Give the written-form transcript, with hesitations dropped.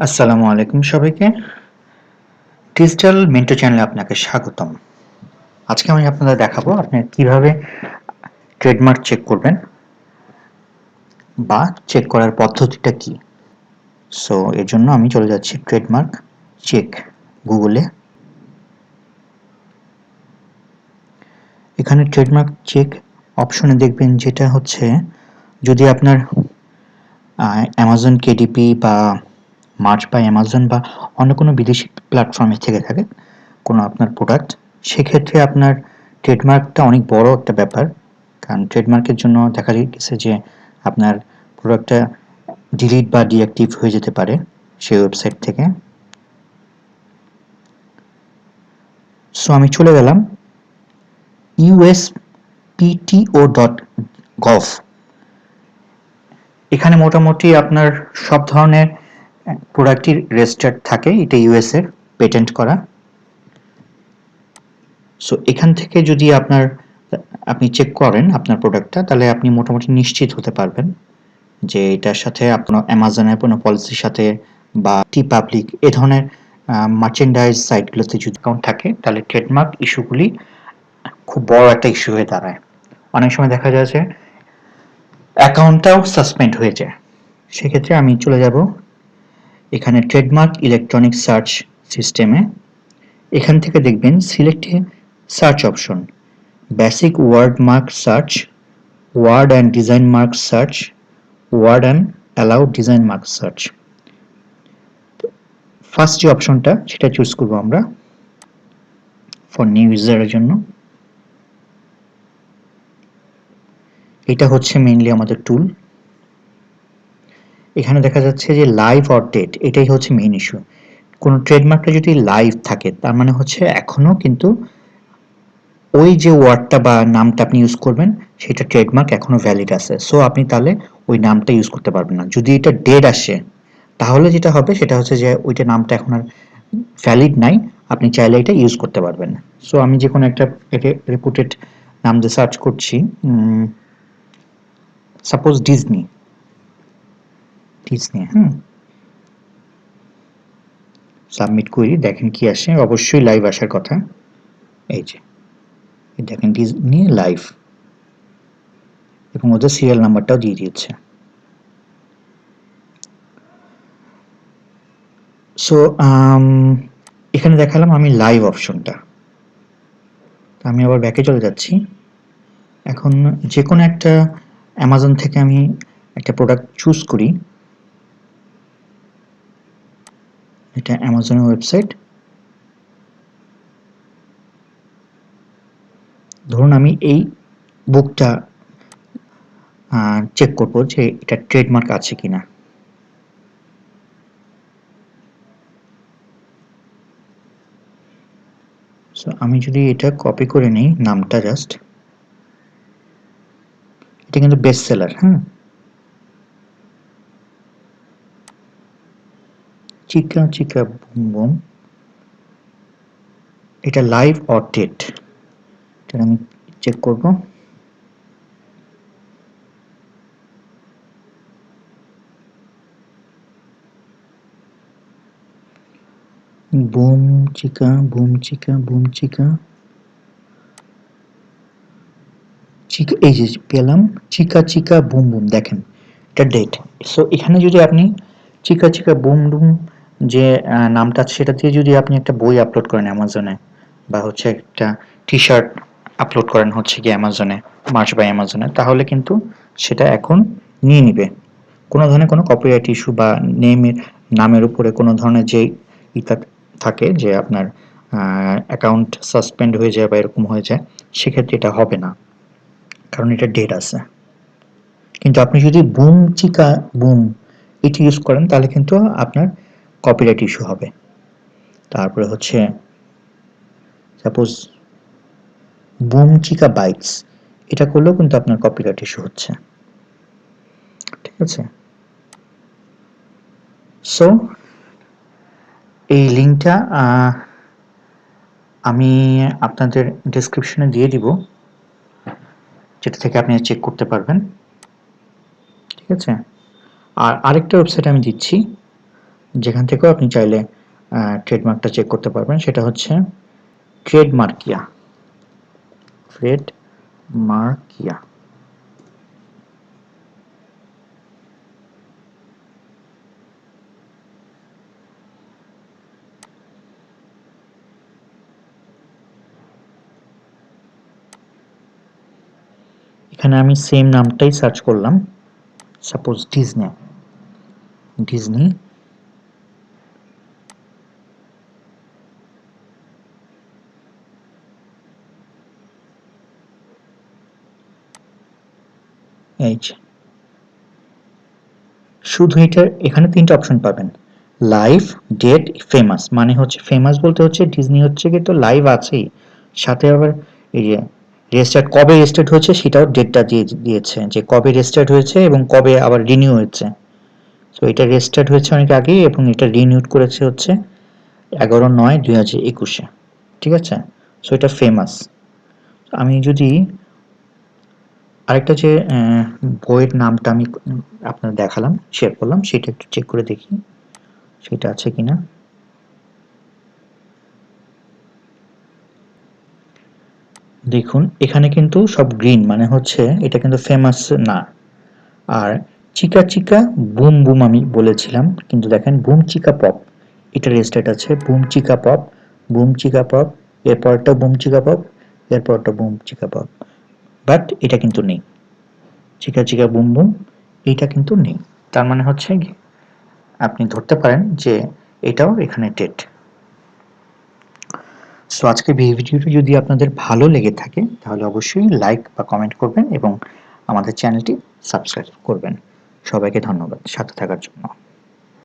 আসসালামু আলাইকুম সবাইকে। ডিজিটাল মিন্টু চ্যানেলে আপনাকে স্বাগতম। আজকে আমি আপনাদের দেখাবো আপনি কিভাবে ট্রেডমার্ক চেক করবেন বা চেক করার পদ্ধতিটা কি। সো এর জন্য আমি চলে যাচ্ছি ট্রেডমার্ক চেক গুগলে। এখানে ট্রেডমার্ক চেক অপশনে দেখবেন যেটা হচ্ছে যদি আপনার অ্যামাজন কেডিপি বা মার্চ বাই অ্যামাজন বা অন্য কোনো বিদেশি প্ল্যাটফর্মে থেকে থাকে কোনো আপনার প্রোডাক্ট, সেক্ষেত্রে আপনার ট্রেডমার্কটা অনেক বড় একটা ব্যাপার। কারণ ট্রেডমার্কের জন্য দেখা গেছে যে আপনার প্রোডাক্টটা ডিলিট বা ডিঅ্যাক্টিভ হয়ে যেতে পারে সেই ওয়েবসাইট থেকে। সো আমি চলে গেলাম uspto.gov। এখানে মোটামুটি আপনার সব ধরনের প্রোডাক্টই রেজিস্টার্ড থাকে, এটা ইউএস এর পেটেন্ট করা। সো এখান থেকে যদি আপনি চেক করেন আপনার প্রোডাক্টটা, তাহলে আপনি মোটামুটি নিশ্চিত হতে পারবেন যে এটার সাথে আপনার অ্যামাজনের কোনো পলিসির সাথে বা টি পাবলিক এ ধরনের মার্চেন্ডাইজ সাইটগুলোতে যদি অ্যাকাউন্ট থাকে, তাহলে ট্রেডমার্ক ইস্যুগুলি খুব বড় একটা ইস্যু হয়ে দাঁড়ায়। অনেক সময় দেখা যায় যে অ্যাকাউন্টটাও সাসপেন্ড হয়ে যায়। সেক্ষেত্রে আমি চলে যাব এখানে ট্রেডমার্ক ইলেকট্রনিক সার্চ সিস্টেমে। এখান থেকে দেখবেন select search option, basic word mark search, word and design mark search, word and allow design mark search. First যে অপশনটা সেটা চুজ করব আমরা ফর নিউ ইউজারের জন্য। এটা হচ্ছে মেইনলি আমাদের টুল। এখানে দেখা যাচ্ছে যে লাইভ অর ডেট, এটাই হচ্ছে মেইন ইস্যু। কোন ট্রেডমার্কটা যদি লাইভ থাকে তার মানে হচ্ছে এখনো কিন্তু ওই যে ওয়ার্ডটা বা নামটা আপনি ইউজ করবেন সেটা ট্রেডমার্ক এখনো ভ্যালিড আছে। সো আপনি তাহলে ওই নামটা ইউজ করতে পারবেন না। যদি এটা ডেড আসে তাহলে যেটা হবে সেটা হচ্ছে যে ওইটা নামটা এখন আর ভ্যালিড নাই, আপনি চাইলে এটা ইউজ করতে পারবেন না। সো আমি যে কোনো একটা রেপুটেড নাম দিয়ে সার্চ করছি, সাপোজ ডিজনি। সাবমিট করি, দেখেন কি আসে। অবশ্যই লাইভ আসার কথা। এই যে দেখেন ডিজনি লাইভ, এবং ওদের সিরিয়াল নাম্বারটাও দিয়ে দিয়েছে। সো এখানে দেখালাম আমি লাইভ অপশনটা। আমি আবার ব্যাকে চলে যাচ্ছি। এখন যে কোনো একটা অ্যামাজন থেকে আমি একটা প্রোডাক্ট চুজ করি। এটা অ্যামাজনের ওয়েবসাইট। ধরুন আমি এই বুকটা চেক করব যে এটা ট্রেডমার্ক আছে কিনা। সো আমি যদি এটা কপি করে নিই নামটা জাস্ট, এটা কিন্তু বেস্ট সেলার। চিকা চিকা বুম বুম, এটা লাইভ অর ডেট, এটা আমি চেক করব। বুম চিকা বুম চিকা বুম চিকা চিকা, এই যে পেলাম চিকা চিকা বুম বুম, দেখেন এটা ডেট। সো এখানে যদি আপনি চিকা চিকা বুম বুম যে নামটা আছে সেটা দিয়ে যদি আপনি একটা বই আপলোড করেন অ্যামাজনে, বা হচ্ছে একটা টি শার্ট আপলোড করেন হচ্ছে কি অ্যামাজনে, মার্চ বাই অ্যামাজনে, তাহলে কিন্তু সেটা এখন নিয়ে নিবে। কোনো ধরনের কোনো কপিরাইট ইস্যু বা নামের উপরে কোনো ধরনের যে ইটা থাকে যে আপনার অ্যাকাউন্ট সাসপেন্ড হয়ে যায় বা এরকম হয়ে যায়, সেক্ষেত্রে এটা হবে না, কারণ এটা ডেট আছে। কিন্তু আপনি যদি বুম চিকা বুম এটি ইউজ করেন তাহলে কিন্তু আপনার কপিরাইট ইস্যু হবে। তারপরে হচ্ছে সাপোজ বুম চিকা বাইটস, এটা করলেও কিন্তু আপনার কপিরাইট ইস্যু হচ্ছে। ঠিক আছে। সো এই লিঙ্কটা আমি আপনাদের ডেসক্রিপশনে দিয়ে দিব, যেটা থেকে আপনি চেক করতে পারবেন। ঠিক আছে। আর আরেকটা ওয়েবসাইট আমি দিচ্ছি, যেখান থেকেও আপনি চাইলে ট্রেডমার্কটা চেক করতে পারবেন, সেটা হচ্ছে ট্রেডমার্কিয়া। ট্রেডমার্কিয়া। এখানে আমি সেম নামটাই সার্চ করলাম, সাপোজ ডিজনি। Disney H. শুধু এটা, এখানে তিনটা অপশন পাবেন, লাইভ, ডেট, ফেমাস। মানে হচ্ছে ফেমাস বলতে হচ্ছে ডিজনি হচ্ছে কি তো লাইভ আছেই, সাথে আবার এই যে রেজিস্টার্ড, কবে রেজিস্টার্ড হয়েছে সেটাও ডেটটা দিয়ে দিয়েছে, যে কবে রেজিস্টার্ড হয়েছে এবং কবে আবার রিনিউ হয়েছে। সো এটা রেজিস্টার্ড হয়েছে অনেক আগেই এবং এটা রিনিউড করেছে হচ্ছে 11/9/2021-এ। ঠিক আছে, সো এটা ফেমাস। আমি যদি আরেকটা যে বইয়ের নামটা আমি আপনার দেখালাম, শেয়ার করলাম, সেটা একটু চেক করে দেখি সেটা আছে কিনা। দেখুন এখানে কিন্তু সব গ্রিন, মানে হচ্ছে এটা কিন্তু ফেমাস না। আর চিকা চিকা বুম বুম আমি বলেছিলাম, কিন্তু দেখেন বুম চিকা পপ, এটা রেজিস্টার্ড আছে বুম চিকা পপ, বুম চিকা পপ, এরপরটা বুম চিকা পপ, এরপরটা বুম চিকা পপ, বাট এটা কিন্তু নেই। চিকা চিকা বুম বুম এটা কিন্তু নেই। তার মানে হচ্ছে আপনি ধরতে পারেন যে এটাও এখানে ডেট। সো আজকে ভিডিওটি যদি আপনাদের ভালো লেগে থাকে তাহলে অবশ্যই লাইক বা কমেন্ট করবেন এবং আমাদের চ্যানেলটি সাবস্ক্রাইব করবেন। সবাইকে ধন্যবাদ সাথে থাকার জন্য।